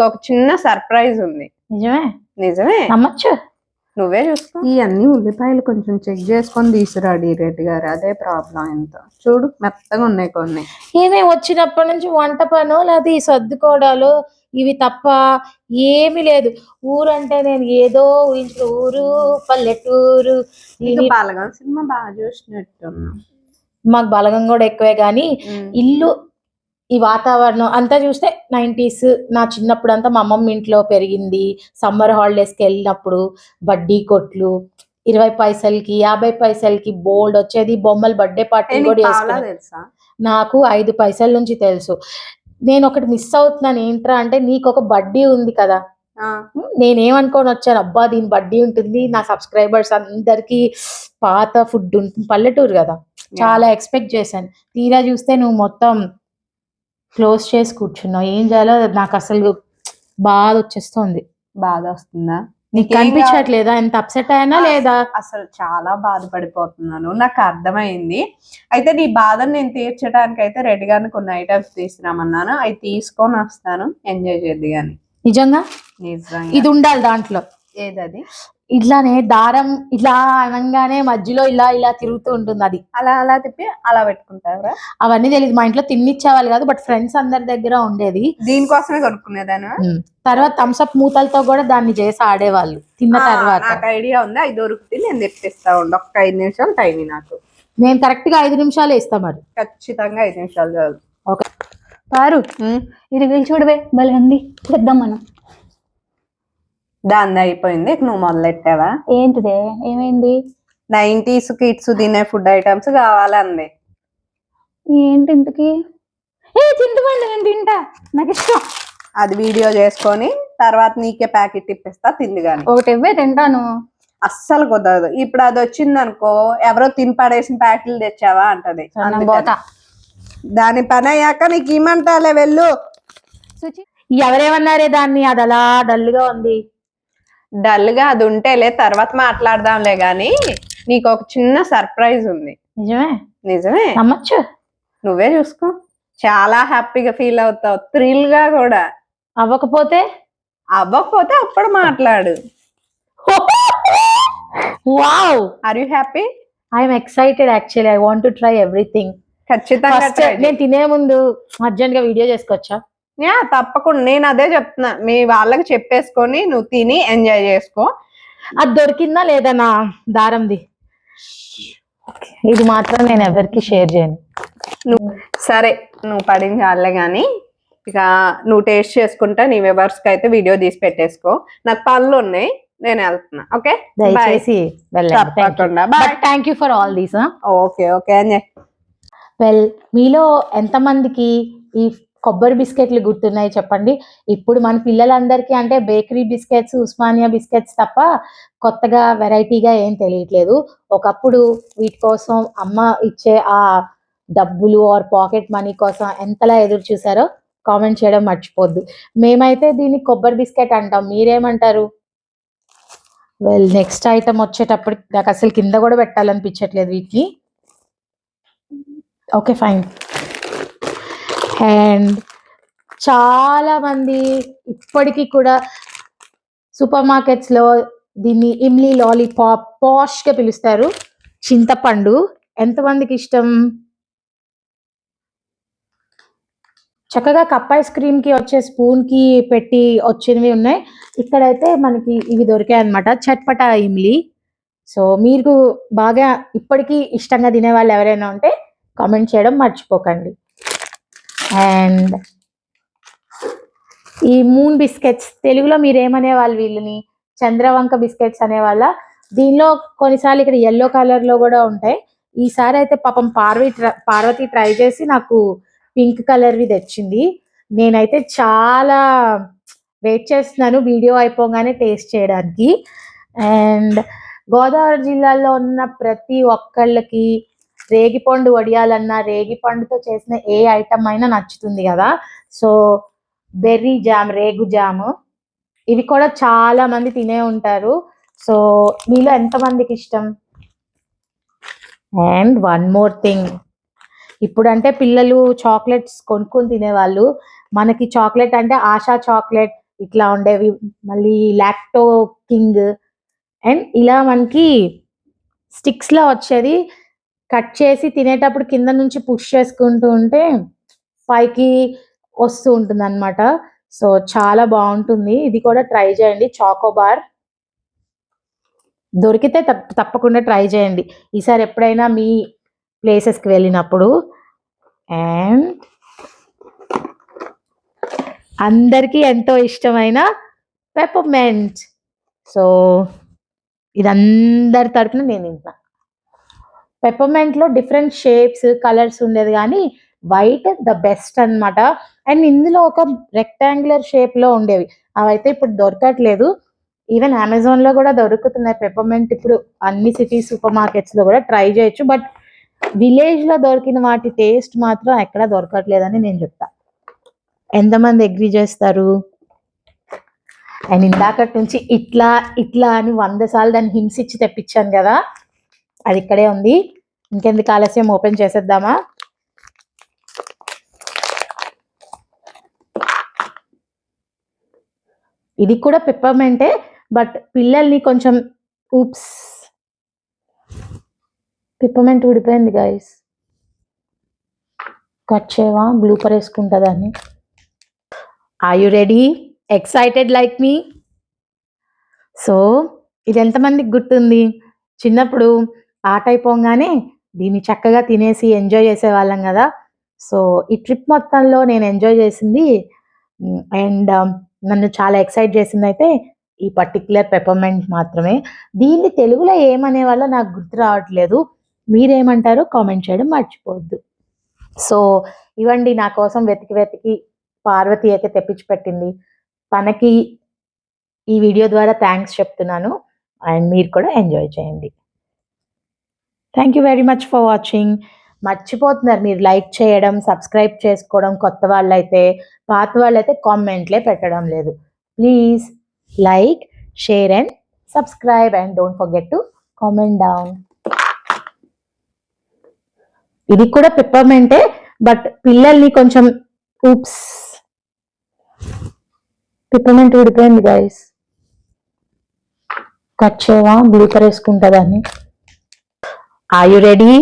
నీకు ఒక చిన్న సర్ప్రైజ్ ఉంది. నిజమే నిజమే, నమ్మచ్చు. నువ్వే చూసుకో. ఈ అన్ని ఉల్లిపాయలు కొంచెం చెక్ చేసుకొని తీసుకురాడు రెడ్డి గారు, అదే ప్రాబ్లం. ఎంత చూడు మెత్తగా ఉన్నాయి కొన్ని. ఏమే వచ్చినప్పటి నుంచి వంట పను లేదా ఈ సర్దుకోవడాలు ఇవి తప్ప ఏమీ లేదు. ఊరంటే నేను ఏదో ఊహించిన ఊరు పల్లెటూరు. బలగం సినిమా బాగా చూసినట్టున్నా. మాకు బలగం కూడా ఎక్కువే కానీ ఇల్లు ఈ వాతావరణం అంతా చూస్తే 90s. నా చిన్నప్పుడు అంతా మా అమ్మమ్మ ఇంట్లో పెరిగింది. సమ్మర్ హాలిడేస్కి వెళ్ళినప్పుడు బడ్డీ కొట్లు 20 పైసలకి 50 పైసలకి బోల్డ్ వచ్చేది. బొమ్మలు బర్త్డే పార్టీ కూడా చేసుకున్నాను. నాకు 5 పైసల నుంచి తెలుసు. నేను ఒకటి మిస్ అవుతున్నాను ఏంట్రా అంటే, నీకు ఒక బడ్డీ ఉంది కదా. నేనేమనుకోని వచ్చాను, అబ్బా దీని బడ్డీ ఉంటుంది, నా సబ్స్క్రైబర్స్ అందరికి పాత ఫుడ్ ఉంటుంది, పల్లెటూరు కదా, చాలా ఎక్స్పెక్ట్ చేశాను. తీరా చూస్తే నువ్వు మొత్తం క్లోజ్ చేసి కూర్చున్నావు. ఏం చేయాలో నాకు అసలు బాధ వచ్చేస్తుంది. బాధ వస్తుందా? నీకు కనిపించట్లేదా ఎంత అప్సెట్ అయినా లేదా? అసలు చాలా బాధపడిపోతున్నాను, నాకు అర్థమైంది. అయితే నీ బాధను నేను తీర్చడానికి అయితే రెడ్డి గారిని కొన్ని ఐటమ్స్ తీసుకురామన్నాను, అవి తీసుకొని వస్తాను, ఎంజాయ్ చేద్ది. కానీ నిజంగా ఇది ఉండాలి దాంట్లో. ఏదది? ఇట్లానే దారం ఇట్లా అనగానే మధ్యలో ఇలా ఇలా తిరుగుతూ ఉంటుంది, అది అలా అలా తిప్పి అలా పెట్టుకుంటారా? అవన్నీ తెలియదు, మా ఇంట్లో తిన్నిచ్చేవాళ్ళు కాదు, బట్ ఫ్రెండ్స్ అందరి దగ్గర ఉండేది. దీనికోసమే కొనుక్కునేదాను. తర్వాత థమ్స్అప్ మూతలతో కూడా దాన్ని చేసి ఆడేవాళ్ళు తిన్న తర్వాత. నాకు ఐడియా ఉంది, అది దొరుకుతుంది, నేను తెప్పిస్తా ఉండు. ఒక్క 5 నిమిషాలు టైం నాకు. నేను కరెక్ట్ గా 5 నిమిషాలు ఇస్తా. మరి ఖచ్చితంగా 5 నిమిషాలు చాలు. ఓకే పారు, ఇది వెళ్ళి చూడవే భలే ఉంది, చూద్దాం మనం. దాన్ని అయిపోయింది, నువ్వు మొదలెట్టావా? ఏంటిదే, ఏమైంది? 90s కిడ్స్ తినే ఫుడ్ ఐటమ్స్ కావాలంది. ఏంటి ఇంతకి? చింతపండు నేను తింటా, నాకు ఇష్టం. అది వీడియో చేసుకొని తర్వాత నీకే ప్యాకెట్ ఇప్పిస్తా, తింది. కానీ ఒకటి ఇవ్వే తింటాను. అస్సలు కుదరదు. ఇప్పుడు అది వచ్చింది అనుకో, ఎవరో తిని పడేసిన ప్యాకెట్లు తెచ్చావా అంటది. దాని పని అయ్యాక నీకు ఇమ్మంటాలే, వెళ్ళు. ఎవరేమన్నారే దాన్ని, అది అలా డల్గా ఉంది. డల్ గా అది ఉంటేలే, తర్వాత మాట్లాడదాంలే. గాని నీకు ఒక చిన్న సర్ప్రైజ్ ఉంది. నిజమే? నిజమే, నమ్మచ్చు. నువ్వే చూసుకో. చాలా హ్యాపీగా ఫీల్ అవుతావు, థ్రిల్ గా కూడా. అవ్వకపోతే అప్పుడు మాట్లాడు. Wow, are you happy? I'm excited actually. I want to try everything. ఖచ్చితంగా నేను తినే ముందు అర్జెంట్ గా వీడియో చేసుకోవచ్చా? తప్పకుండా, నేను అదే చెప్తున్నా. మీ వాళ్ళకి చెప్పేసుకొని నువ్వు తిని ఎంజాయ్ చేసుకో. అది దొరికిందా లేదా నా దారంది? ఇది మాత్రం నేను ఎవరికి షేర్ చేయను. సరే, నువ్వు పడింది చాలే. గానీ ఇక నువ్వు టేస్ట్ చేసుకుంటా, నీ వ్యూవర్స్ కి అయితే వీడియో తీసి పెట్టేసుకో. నాకు పనులు ఉన్నాయి, నేను వెళ్తున్నా. ఓకే, దయచేసి తప్పకుండా. Thank you for all these. Okay okay. Well, మీలో ఎంతమందికి ఈ కొబ్బరి బిస్కెట్లు గుర్తున్నాయి చెప్పండి. ఇప్పుడు మన పిల్లలందరికీ అంటే బేకరీ బిస్కెట్స్, ఉస్మానియా బిస్కెట్స్ తప్ప కొత్తగా వెరైటీగా ఏం తెలియట్లేదు. ఒకప్పుడు వీటి కోసం అమ్మ ఇచ్చే ఆ డబ్బులు ఆర్ పాకెట్ మనీ కోసం ఎంతలా ఎదురు చూసారో కామెంట్ చేయడం మర్చిపోద్దు. మేమైతే దీన్ని కొబ్బరి బిస్కెట్ అంటాం, మీరేమంటారు? వెల్, నెక్స్ట్ ఐటమ్ వచ్చేటప్పుడు నాకు అసలు కింద కూడా పెట్టాలనిపించట్లేదు వీటిని. Okay fine. అండ్ చాలా మంది ఇప్పటికీ కూడా సూపర్ మార్కెట్స్ లో దీన్ని ఇమ్లీ లాలీపాప్ పాష్ గా పిలుస్తారు. చింతపండు ఎంతమందికి ఇష్టం? చక్కగా కప్ ఐస్ క్రీమ్ కి వచ్చే స్పూన్ కి పెట్టి వచ్చినవి ఉన్నాయి. ఇక్కడైతే మనకి ఇవి దొరికాయి అనమాట, చట్పటా ఇమ్లీ. సో మీరు బాగా ఇప్పటికీ ఇష్టంగా తినే వాళ్ళు ఎవరైనా ఉంటే కామెంట్ చేయడం మర్చిపోకండి. అండ్ ఈ మూన్ బిస్కెట్స్, తెలుగులో మీరు ఏమనే వాళ్ళు వీళ్ళని? చంద్రవంక బిస్కెట్స్ అనేవాళ్ళ. దీనిలో కొన్నిసార్లు ఇక్కడ ఎల్లో కలర్ లో కూడా ఉంటాయి. ఈసారి అయితే పాపం పార్వతి ట్రై చేసి నాకు పింక్ కలర్వి తెచ్చింది. నేనైతే చాలా వెయిట్ చేస్తున్నాను వీడియో అయిపోగానే టేస్ట్ చేయడానికి. అండ్ గోదావరి జిల్లాలో ఉన్న ప్రతి ఒక్కళ్ళకి రేగిపండు వడియాలన్నా, రేగిపండుతో చేసిన ఏ ఐటమ్ అయినా నచ్చుతుంది కదా. సో బెర్రీ జామ్, రేగు జాము, ఇవి కూడా చాలా మంది తినే ఉంటారు. సో మీలో ఎంతమందికి ఇష్టం? అండ్ వన్ మోర్ థింగ్, ఇప్పుడంటే పిల్లలు చాక్లెట్స్ కొనుక్కొని తినేవాళ్ళు. మనకి చాక్లెట్ అంటే ఆశా చాక్లెట్, ఇట్లా ఉండేవి, మళ్ళీ లాక్టో కింగ్, అండ్ ఇలా మనకి స్టిక్స్ లో వచ్చేది. కట్ చేసి తినేటప్పుడు కింద నుంచి పుష్ చేసుకుంటూ ఉంటే పైకి వస్తూ ఉంటుంది అనమాట. సో చాలా బాగుంటుంది, ఇది కూడా ట్రై చేయండి. చాకోబార్ దొరికితే తప్పకుండా ట్రై చేయండి ఈసారి ఎప్పుడైనా మీ ప్లేసెస్కి వెళ్ళినప్పుడు. అండ్ అందరికీ ఎంతో ఇష్టమైన పెప్పర్మెంట్. సో ఇదందరి తరపున నేను తింటున్నా. పెప్పర్మెంట్లో డిఫరెంట్ షేప్స్ కలర్స్ ఉండేది, కానీ వైట్ ద బెస్ట్ అన్నమాట. అండ్ ఇందులో ఒక రెక్టాంగులర్ షేప్లో ఉండేవి, అవైతే ఇప్పుడు దొరకట్లేదు. ఈవెన్ అమెజాన్లో కూడా దొరుకుతున్నాయి పెప్పర్మెంట్ ఇప్పుడు అన్ని సిటీ సూపర్ మార్కెట్స్లో కూడా ట్రై చేయొచ్చు. బట్ విలేజ్లో దొరికిన వాటి టేస్ట్ మాత్రం ఎక్కడ దొరకట్లేదని నేను చెప్తా. ఎంతమంది అగ్రీ చేస్తారు? అండ్ ఇందాకటి నుంచి ఇట్లా ఇట్లా అని 100 సార్లు దాన్ని హింసించి తెప్పించాను కదా, అది ఇక్కడే ఉంది. ఇంకెందుకు ఆలస్యం, ఓపెన్ చేసేద్దామా? ఇది కూడా పెప్పర్మెంటే, బట్ పిల్లల్ని కొంచెం ఊప్స్, పెప్పర్మెంట్ ఊడిపోయింది గైస్. కట్ చేయవా? బ్లూపర్ వేసుకుంటా దాన్ని. Are you ready? Excited like me? So ఇది ఎంతమందికి గుర్తుంది? చిన్నప్పుడు ఆట అయిపోగానే దీన్ని చక్కగా తినేసి ఎంజాయ్ చేసేవాళ్ళం కదా. సో ఈ ట్రిప్ మొత్తంలో నేను ఎంజాయ్ చేసింది అండ్ నన్ను చాలా ఎక్సైట్ చేసింది అయితే ఈ పర్టిక్యులర్ పెప్పర్మెంట్ మాత్రమే. దీన్ని తెలుగులో ఏమనే వాళ్ళో నాకు గుర్తు రావట్లేదు, మీరేమంటారో కామెంట్ చేయడం మర్చిపోవద్దు. సో ఇవ్వండి, నా కోసం వెతికి వెతికి పార్వతి అయితే తెప్పించి పెట్టింది. తనకి ఈ వీడియో ద్వారా థ్యాంక్స్ చెప్తున్నాను, అండ్ మీరు కూడా ఎంజాయ్ చేయండి. Thank you very much for watching. మర్చిపోతున్నారు మీరు లైక్ చేయడం, సబ్స్క్రైబ్ చేసుకోవడం, కొత్త వాళ్ళైతే. పాత వాళ్ళైతే కామెంట్లే పెట్టడం లేదు. Please like, share and subscribe, and don't forget to comment down. ఇది కూడా పెప్పర్మెంటే, బట్ పిల్లల్ని కొంచెం ఊప్స్, పెప్పర్మెంట్ ఊడిపోయింది గైస్. కట్ చేయవా? బ్లూపర్ వేసుకుంటా దాన్ని. Are you ready?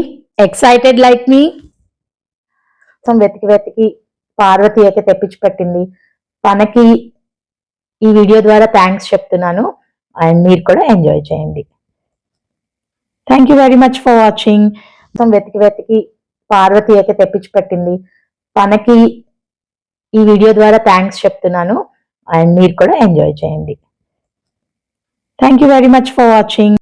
Excited like me? వెతికి వెతికి పార్వతి అయితే తెప్పించి పెట్టింది. తనకి ఈ వీడియో ద్వారా థ్యాంక్స్ చెప్తున్నాను, అండ్ మీరు కూడా ఎంజాయ్ చేయండి. Thank you very much for watching. వెతికి వెతికి పార్వతి అయితే తెప్పించి పెట్టింది. తనకి ఈ వీడియో ద్వారా థ్యాంక్స్ చెప్తున్నాను, అండ్ మీరు కూడా ఎంజాయ్ చేయండి. Thank you very much for watching.